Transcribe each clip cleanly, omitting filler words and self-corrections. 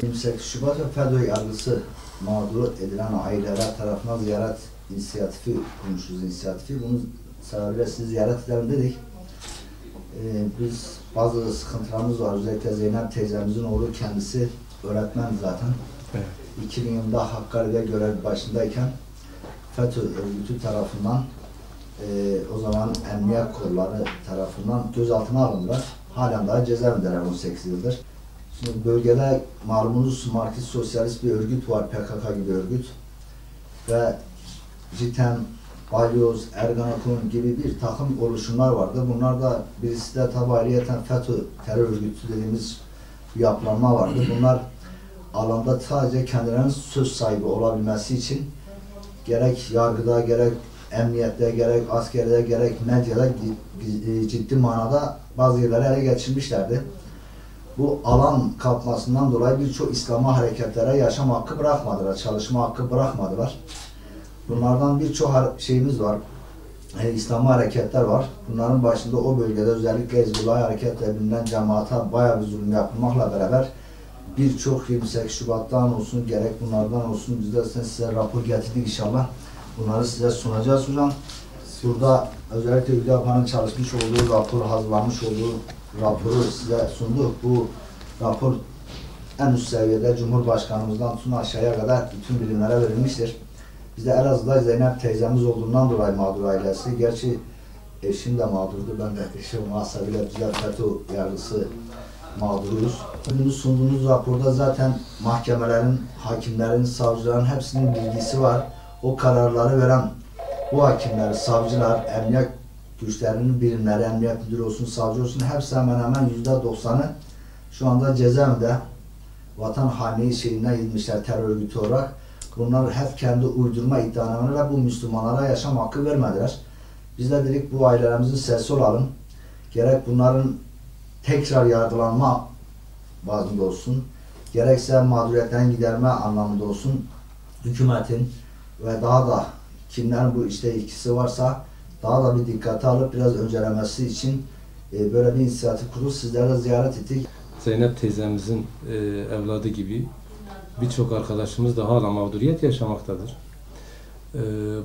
28 Şubat ve FETÖ yargısı mağdur edilen aileler tarafından ziyaret inisiyatifi kurmuşuz. Bunu sebebiyle sizi ziyaret edelim dedik. Biz bazı sıkıntılarımız var. Özellikle Zeynep teyzemizin oğlu kendisi öğretmen zaten. Evet. 2000 yılında Hakkari'de görev başındayken FETÖ örgütü tarafından o zaman emniyet kolları tarafından gözaltına alındılar. Halen daha cezaevindeler 18 yıldır. Şimdi bölgede malumunuz Marksist sosyalist bir örgüt var, PKK gibi örgüt. Ve JITEM, Balyoz, Ergenekon gibi bir takım oluşumlar vardı. Bunlar da birisi de tabi ayrıyeten FETÖ terör örgütü dediğimiz bir yapılanma vardı. Bunlar alanda sadece kendilerinin söz sahibi olabilmesi için gerek yargıda, gerek emniyette, gerek askerde, gerek medyada ciddi manada bazı yerleri ele geçirmişlerdi. Bu alan kalkmasından dolayı birçok İslami hareketlere yaşam hakkı bırakmadılar, çalışma hakkı bırakmadılar. Bunlardan birçok şeyimiz var, İslami hareketler var. Bunların başında o bölgede özellikle Hizbullah hareketle bilinen cemaata bayağı bir zulüm yapılmakla beraber birçok 28 Şubat'tan olsun, gerek bunlardan olsun biz de size rapor getirdik inşallah. Bunları size sunacağız hocam. Burada özellikle Hüdapar'ın çalışmış olduğu rapor, hazırlanmış olduğu raporu size sunduk. Bu rapor en üst seviyede Cumhurbaşkanımızdan tutun aşağıya kadar bütün birimlere verilmiştir. Bizde Elazığ'da Zeynep teyzemiz olduğundan dolayı mağdur ailesi. Gerçi eşim de mağdurdu. Ben de eşim muhasebıyla bizler FETÖ yargısı mağduruz. Bunu sunduğunuz raporda zaten mahkemelerin, hakimlerin, savcıların hepsinin bilgisi var. O kararları veren bu hakimler, savcılar, emniyet güçlerinin birimleri, emniyet müdürü olsun, savcı olsun hepsi hemen hemen %90'ı şu anda cezaevinde vatan haini şeyinden gitmişler terör örgütü olarak. Bunlar hep kendi uydurma iddialarıyla bu Müslümanlara yaşam hakkı vermediler. Biz de dedik bu ailelerimizin sesi olalım. Gerek bunların tekrar yargılanma bazında olsun, gerekse mağduriyetten giderme anlamında olsun, hükümetin ve daha da kimlerin bu işte ikisi varsa daha da bir dikkate alıp biraz öncelemesi için böyle bir inisiyatif kurulup sizlere ziyaret ettik. Zeynep teyzemizin evladı gibi birçok arkadaşımız da hala mağduriyet yaşamaktadır.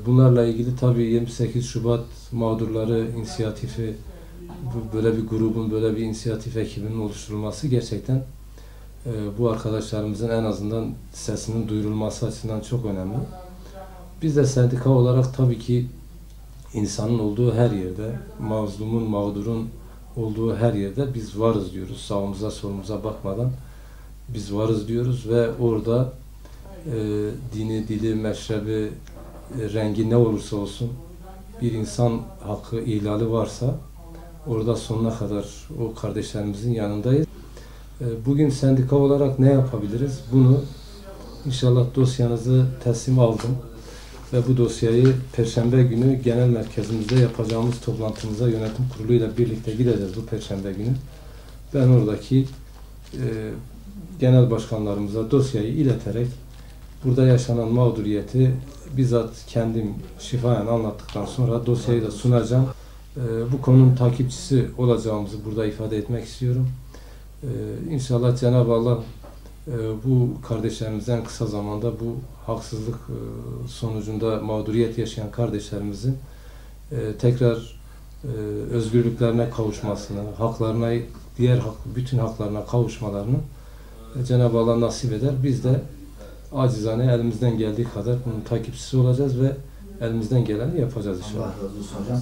Bunlarla ilgili tabii 28 Şubat mağdurları inisiyatifi, böyle bir grubun, böyle bir inisiyatif ekibinin oluşturulması gerçekten bu arkadaşlarımızın en azından sesinin duyurulması açısından çok önemli. Biz de sendika olarak tabii ki insanın olduğu her yerde, mazlumun, mağdurun olduğu her yerde biz varız diyoruz. Sağımıza solumuza bakmadan biz varız diyoruz ve orada dini, dili, meşrebi, rengi ne olursa olsun bir insan hakkı ihlali varsa orada sonuna kadar o kardeşlerimizin yanındayız. Bugün sendika olarak ne yapabiliriz? Bunu inşallah dosyanızı teslim aldım ve bu dosyayı Perşembe günü genel merkezimizde yapacağımız toplantımıza yönetim kuruluyla birlikte gideceğiz bu Perşembe günü. Ben oradaki genel başkanlarımıza dosyayı ileterek burada yaşanan mağduriyeti bizzat kendim şifayen anlattıktan sonra dosyayı da sunacağım. Bu konunun takipçisi olacağımızı burada ifade etmek istiyorum. İnşallah Cenab-ı Allah bu kardeşlerimizden kısa zamanda bu haksızlık sonucunda mağduriyet yaşayan kardeşlerimizin tekrar özgürlüklerine kavuşmasını, haklarına, bütün haklarına kavuşmalarını Cenab-ı Allah nasip eder. Biz de acizane elimizden geldiği kadar bunun takipçisi olacağız ve elimizden geleni yapacağız inşallah. Allah razı olsun hocam.